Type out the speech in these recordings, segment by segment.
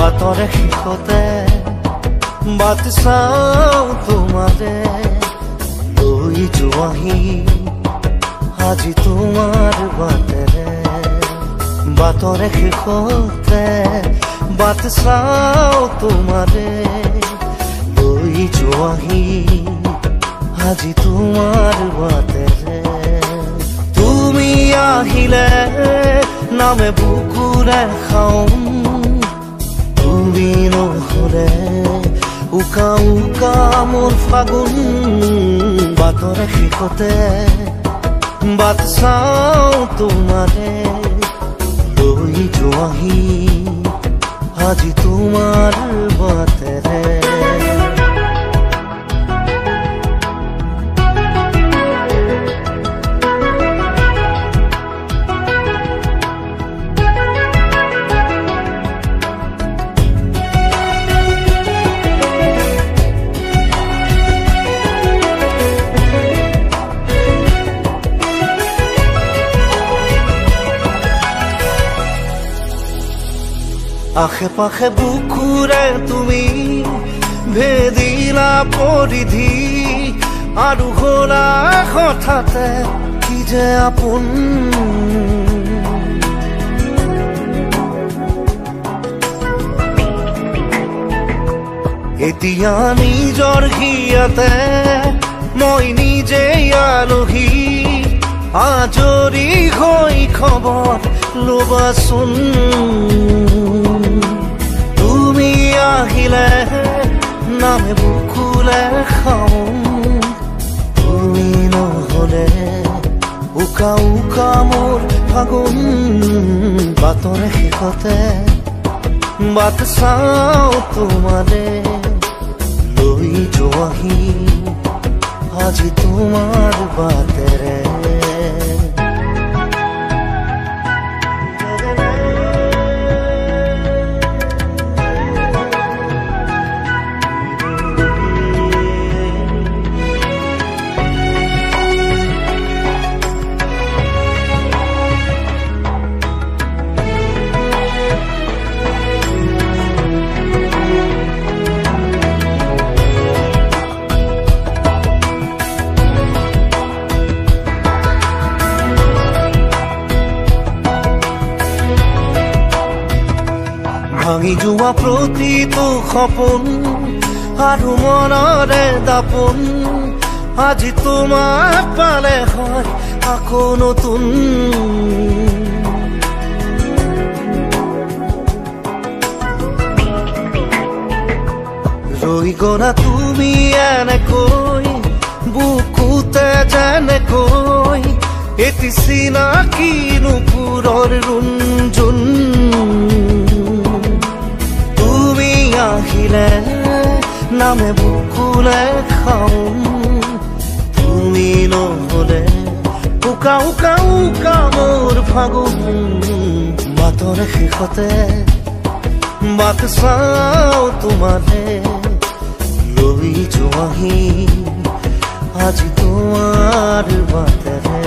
বাটৰে শেষতে বাট চাওঁ তোমাৰে লৈ যোৱাহি আজি তোমাৰ বাটেৰে বাটৰে শেষতে বাট চাওঁ তোমাৰে লৈ যোৱাহি আজি তোমাৰ বাটেৰে তুমি আহিলে নামে বুকুৰে খাওঁ তুমি নহ'লে উকা উকা মোৰ ফাগুন বাটৰে শেষতে বাট চাওঁ তোমাৰে লৈ যোৱাহি আজি তোমাৰ বাটেৰে আশে পাশে বুকুৰে তুমি ভেদিলা পৰিধি আৰু হ'লা হঠাতে কি যে আপোন এতিয়া নিজৰ হিয়াতে মই নিজে আলহী আজৰি হৈ খবৰ ল'বাচোন তুমি আহিলে নামে বুকুলে খাওঁ তুমি নহ'লে উকা উকা মোৰ ফাগুন বাটৰে শেষতে বাট চাওঁ তোমাৰে লৈ যোৱাহি আজি তোমাৰ বাটেৰে ভাঙি যোৱা প্ৰতিটো সপোন আৰু মনৰে দাপোন আজি তোমাক পালে হয় আকৌ নতুন ৰৈ গ'লা তুমি এনেকৈ বুকুতে যেনেকৈ এটি চিনাকি নুপুৰৰ ৰুণজুন আহিলে নামে বুকুলে খাওঁ তুমি নহ'লে উকা উকা উকা মোৰ ফাগুন বাটৰে শেষতে বাট চাওঁ তোমাৰে লৈ যোৱাহি আজি তোমাৰ বাটেৰে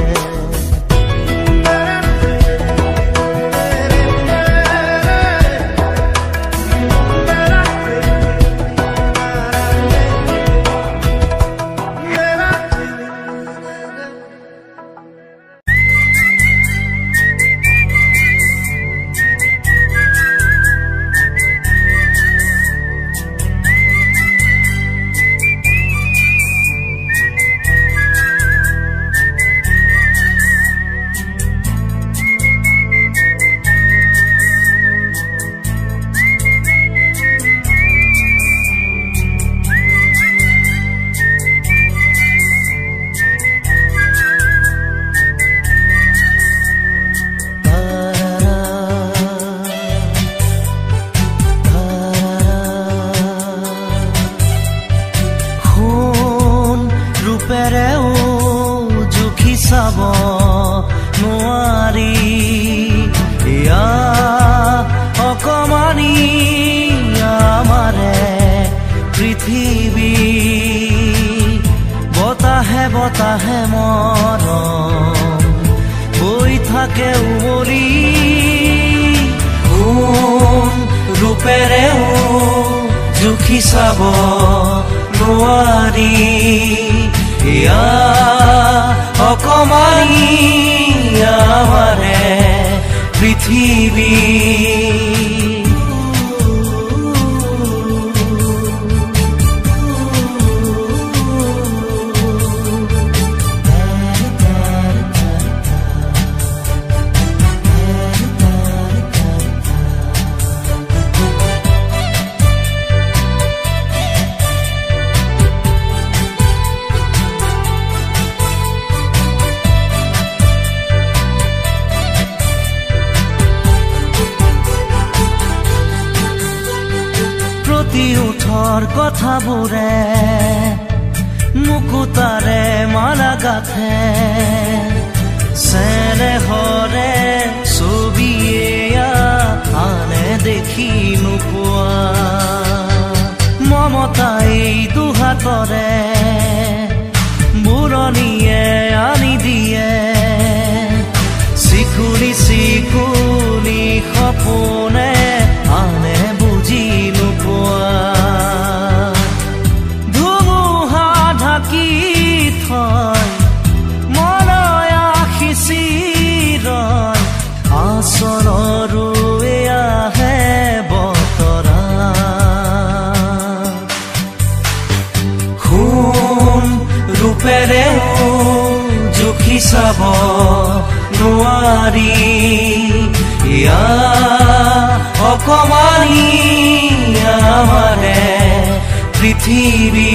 চাব নোৱাৰি এয়া অকমানি আমাৰে পৃথিৱী বতাহে বতাহে মৰম বৈ থাকে উমৰি কোন ৰূপেৰে জুখি চাব নোৱাৰি এয়া অকমানি আমাৰে পৃথিৱী উঠৰ কথাবোৰে মুকুতাৰে মালা গাথে চেনেহৰে ছবিয়ে আনে দেখি নোপোৱা মমতাই দুহাতৰে বুৰণিয়ে আনি দিয়ে চিকুনি চিকুনি সপোনে আনে বুজি নোপোৱা ধুমুহা ঢাকি থয় মনয়া খিচিৰয় আচলৰো এয়াহে বতৰা সোণ ৰূপেৰে জুখি চাব নোৱাৰি এয়া অকমানি আমাৰে পৃথিৱী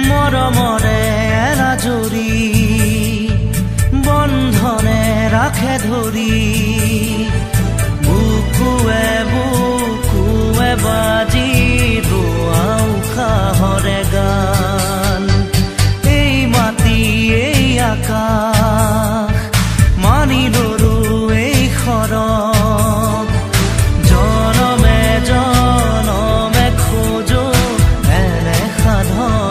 মৰমৰে এলাজৰি বন্ধনে ৰাখে ধৰি বুকুৱে বুকুৱে বাজি ৰোৱা উশাহৰে গান এই মাটি এই আকাশ মানি লৰো এই সৰগ জনমে জনমে খোজো এনে সাধন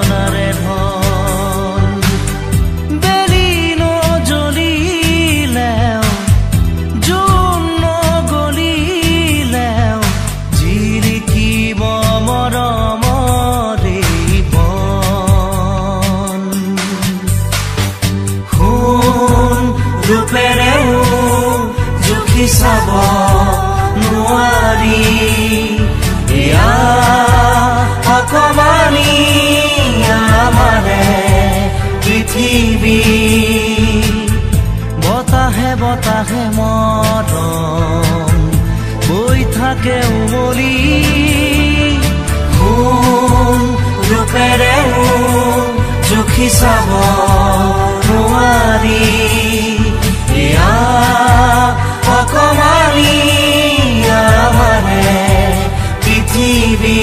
ৰূপেৰেও জুখি চাব নোৱাৰি এয়া অকমানি আমাৰে পৃথিৱী বতাহে বতাহে মৰম বৈ থাকে উমলি সোণ ৰূপেৰেও জুখি চাব নোৱাৰি এয়া অকমানি আমাৰে পৃথিৱী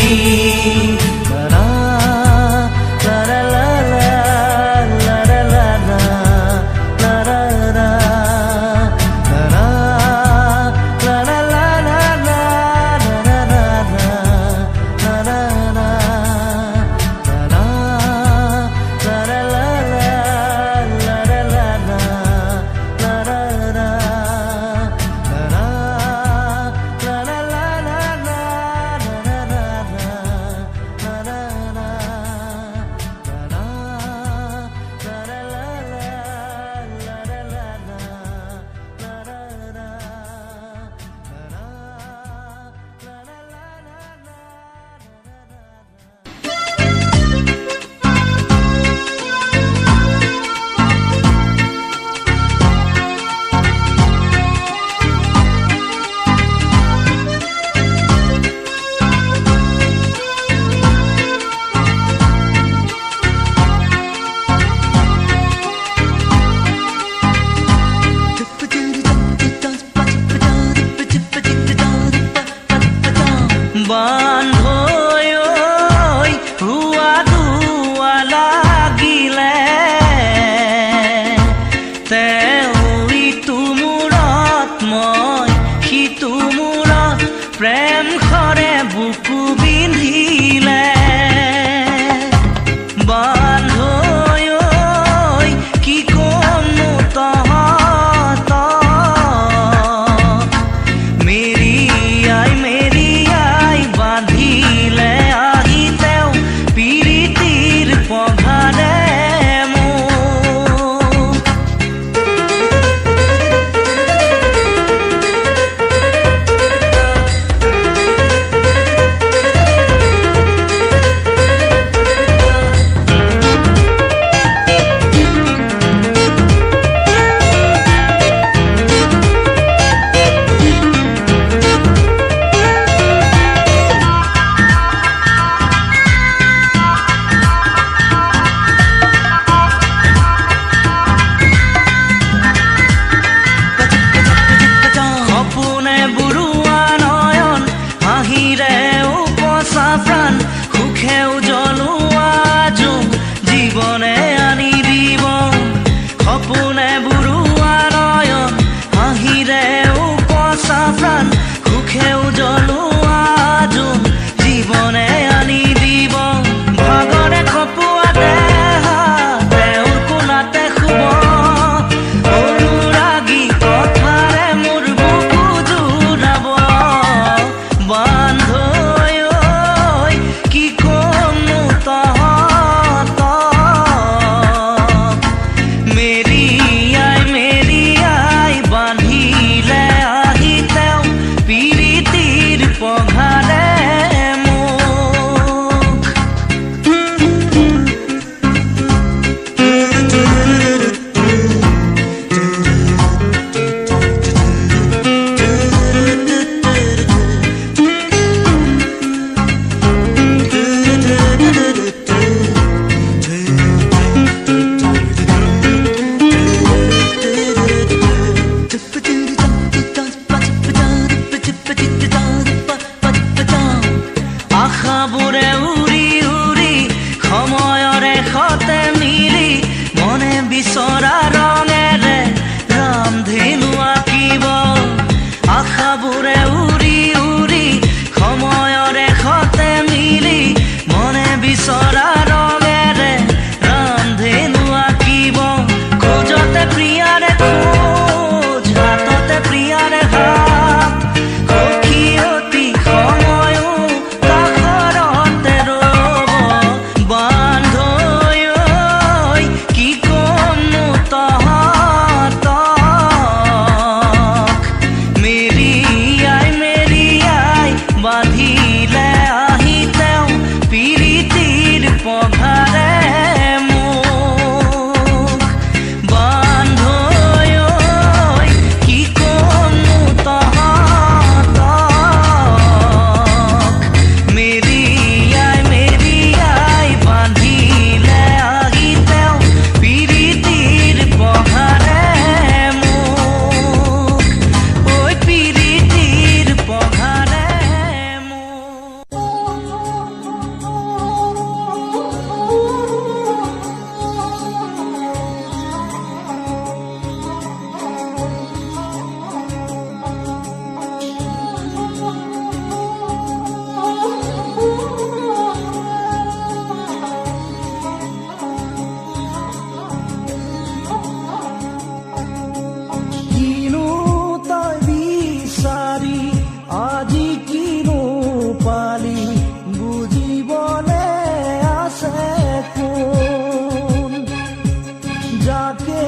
যাকে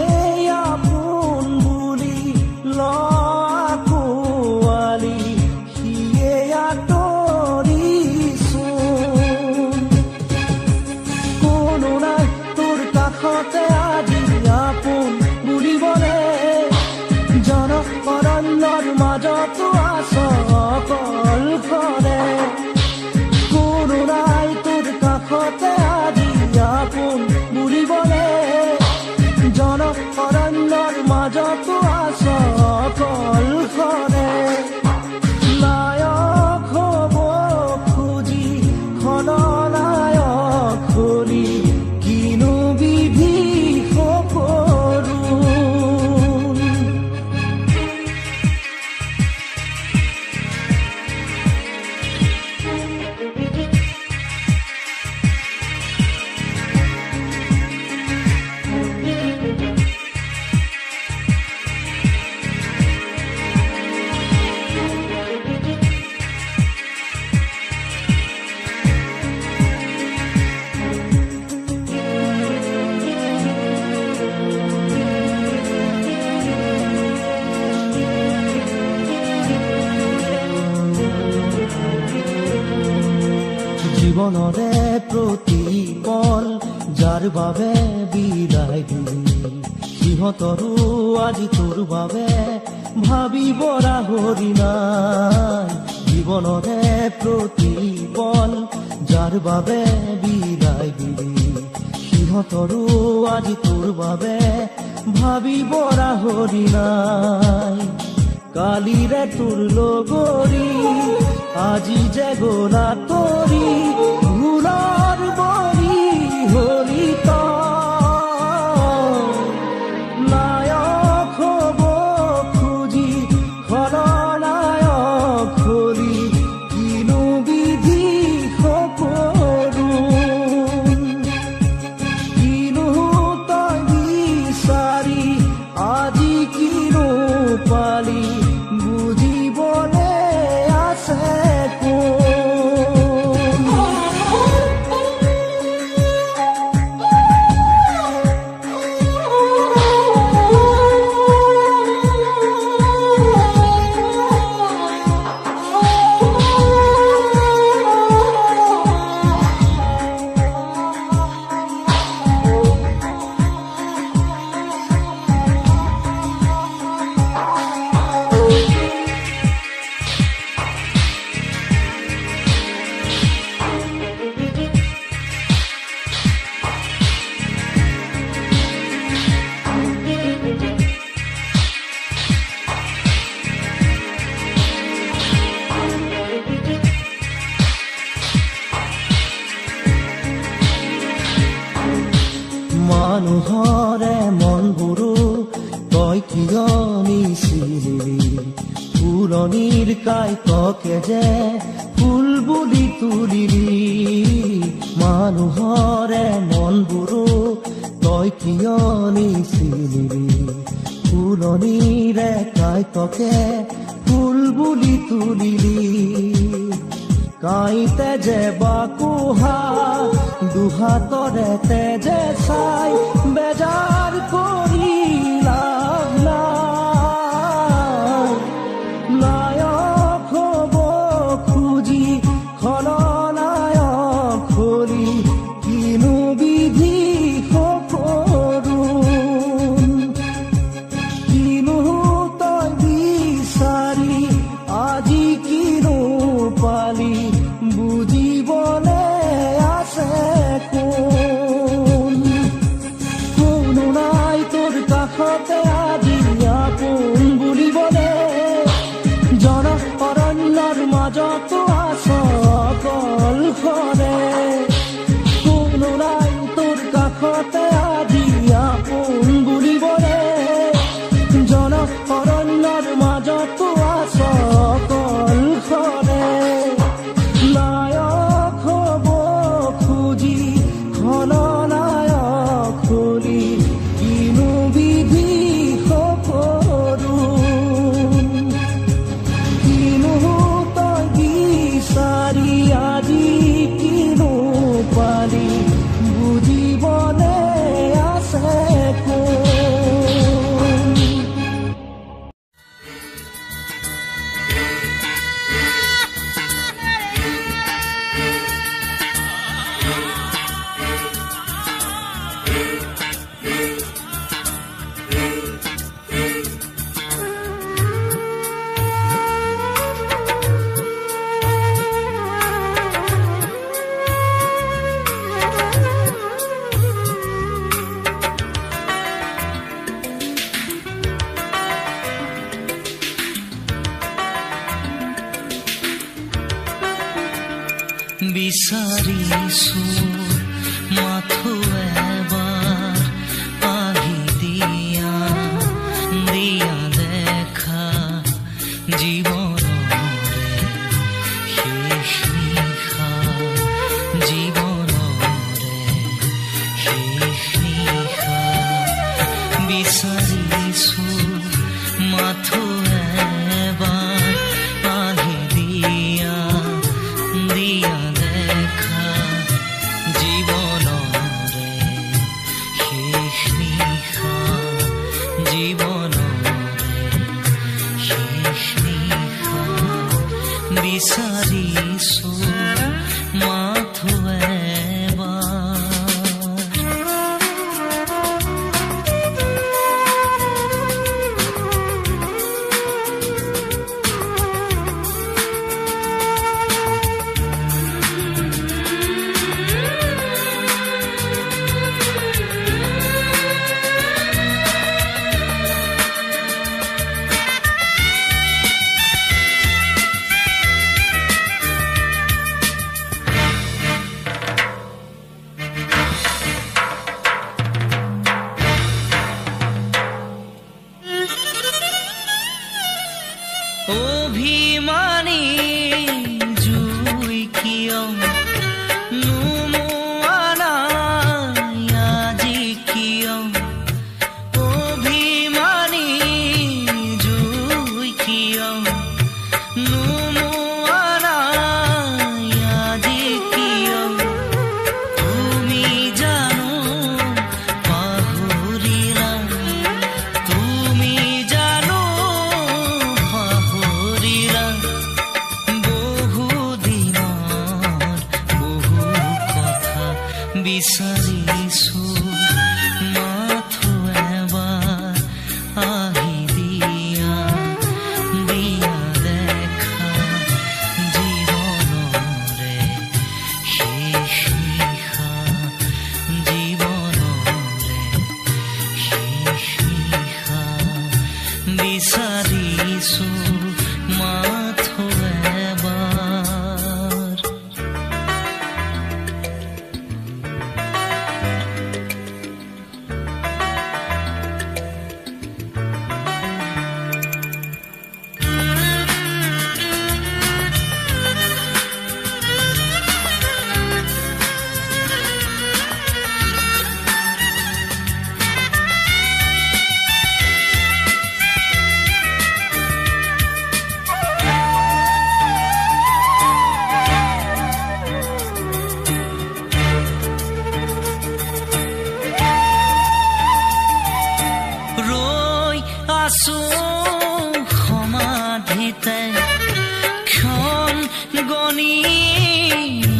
আপোন বুলি লাকুৱালি সিয়ে আঁতৰিছোন কোনো নাই তোৰ কাষতে আজি আপোন বুলিবলে জনঅৰণ্যৰ মাজতো আছ অকলশৰে কোনো নাই তোৰ কাষতে আজি আপোন বুলিবলে জনঅৰণ্যৰ মাজতো আছ অকলশৰে নায়ক হ'ব খুজি খলনায়ক হলি কিনো বিধি সকলো জীৱনৰে প্ৰতিপল যাৰ বাবে বিদায় দিলি সিহঁতৰো আজি তোৰ বাবে ভাবিব ৰাহৰি নাই জীৱনৰে প্ৰতিপল যাৰ বাবে বিদায় দিলি সিহঁতৰো আজি তোৰ বাবে ভাবিব ৰাহৰি নাই কালিৰে তোৰ লগৰী আজি যে গলা তৰি ভুলৰ বলি হলি নায়ক হ'ব খুজি খলনায়ক হলি কিনো বিধি সকলো কিনো তই বিচাৰি আজি কিনো পালি বুজিবলে আছে মানুহৰে মনবোৰো তই কিয় নিচিলি ফুলনিৰ কাইতকে যে ফুল বুলি তুলিলি মানুহৰে মনবোৰো তই কিয় নিচিলি ফুলনিৰে কাইতকে ফুল বুলি তুলিলি কাইতে যে বাকুহা দুহাতৰে তেজে চাই বেজাৰ কৰি লাভ নাই নায়ক হ'ব খুজি খলনায়ক হলি কিনো বিধি সকলো কিনো তই বিচাৰি আজি কিনো পালি বুজিবলে আছে কোনো নাই তোৰ কাষতে আজি আপোন বুলিবলে জনঅৰণ্যৰ মাজতো আছ অকলশৰে কোনো নাই তোৰ কাষতে আজি আপোন বুলিবলে জনঅৰণ্যৰ মাজতো আছ অকলশৰে নায়ক হ'ব খুজি খলনায়ক হলি কিনো বিধি বিচাৰিছো মাথো এবাৰ আহি দিয়া দিয়া দেখা জীৱনৰে শেষ নিশা জীৱনৰে শেষ নিশা বিচাৰিছো মাথো এবাৰ আহি দিয়া দিয়া দেখা জীৱনৰে শেষ নিশা জীৱনৰে শেষ নিশা বিচাৰিছো মাথো অভিমানী জুই কিয় নুমোৱানা আজি কিয় অভিমানী জুই কিয় নুমোৱানা আজি কিয় তুমি জানো পাহৰিলা তুমি জানো পাহৰিলা বহু দিনৰ বহু কথা বিচাৰিছো মাথো এবাৰ আহি দিয়া দিয়া দেখা জীৱনৰে শেষ নিশা জীৱনৰে শেষ নিশা বিচাৰিছো মাথো এবাৰ ৰৈ আছো সমাধিতে ক্ষণ গণি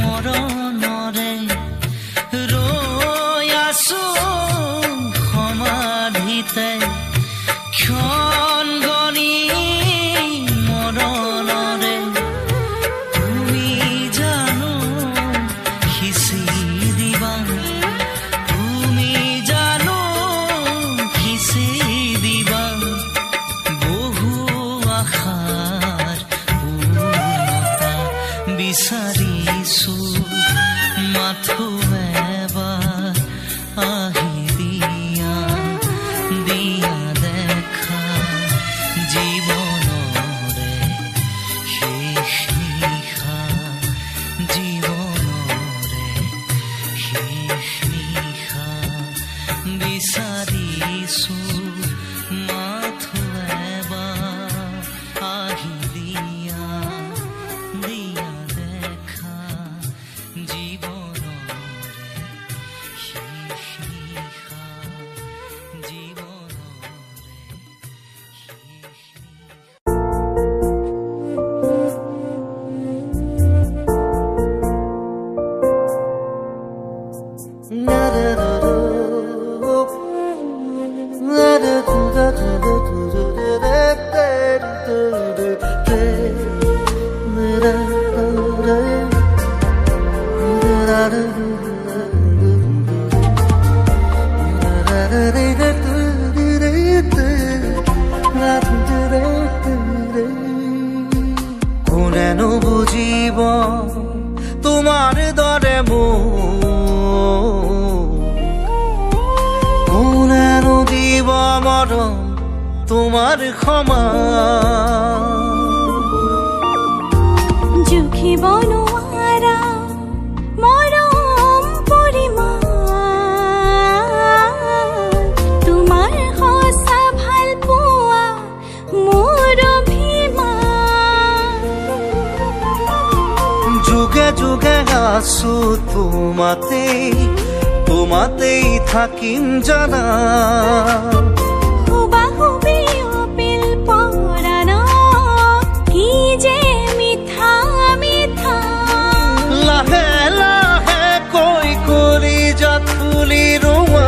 মৰণৰে ৰৈ আছো সমাধিতে ক্ষণ গণি মৰণৰে তুমি জানো সিঁচি দিবা তুমি জানো সিঁচি দিবা বহু আশাৰ পূৰ্ণতা বিচাৰিছো মাথো এবাৰ আহি দিয়া দিয়া দেখা জীৱনৰে শেষ নিশা জীৱনৰে শেষ নিশা বিচাৰিছো মাথো এবাৰ আহি দিয়া দিয়া দেখা জীৱনৰে শেষ নিশা জীৱনৰে শেষ কোনেনো বুজিব তোমাৰ মৰম তোমাৰ সমান জুখিব নোৱাৰা মৰম পৰিমাণ তোমাৰ সঁচা ভাল পোৱা মোৰ অভিমান যুগে যুগে আছো তোমাতেই থাকিম জানা হুবাহুবি অপিল পৰাণ কি যে মিঠা মিঠা লাহে লাহে কৈ কৰি যাত ফুলি ৰোৱা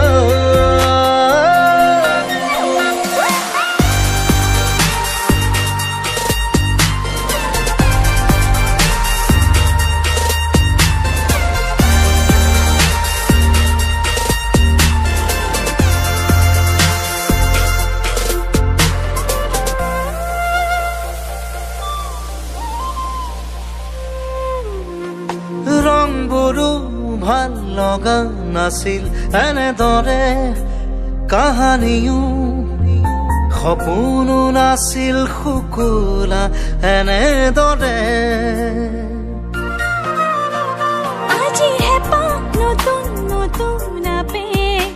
ৰংবোৰো ভাল লগা নাছিল এনেদৰে কাহানিও সপোনো নাছিল শুকুলা এনেদৰে আজিহে পাওঁ নতুন নতুন আবেগ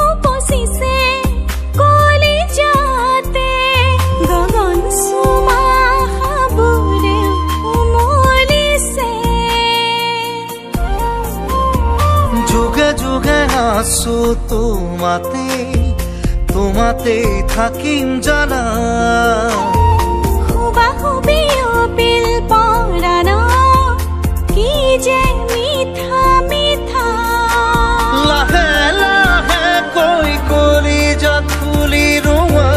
উপচিছে কলিজাতে গগন চুমা খাবৰে উমলিছে যুগে যুগে আছো তোমাতেই থাকিম জানা হুবাহুবি অপিল পৰাণ কি যে মিঠা মিঠা লাহে লাহে কৈ কৰি যাত ফুলি ৰোৱা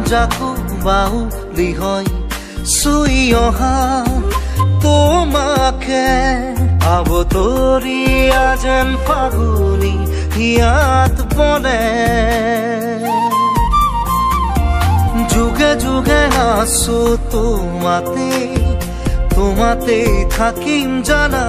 যাকো বাহুলি হয় চুই অহা তোমাকে আবতৰীয়া যেন ফাগুনি হিয়াত বনে যুগে যুগে আছো তোমাতেই থাকিম জানা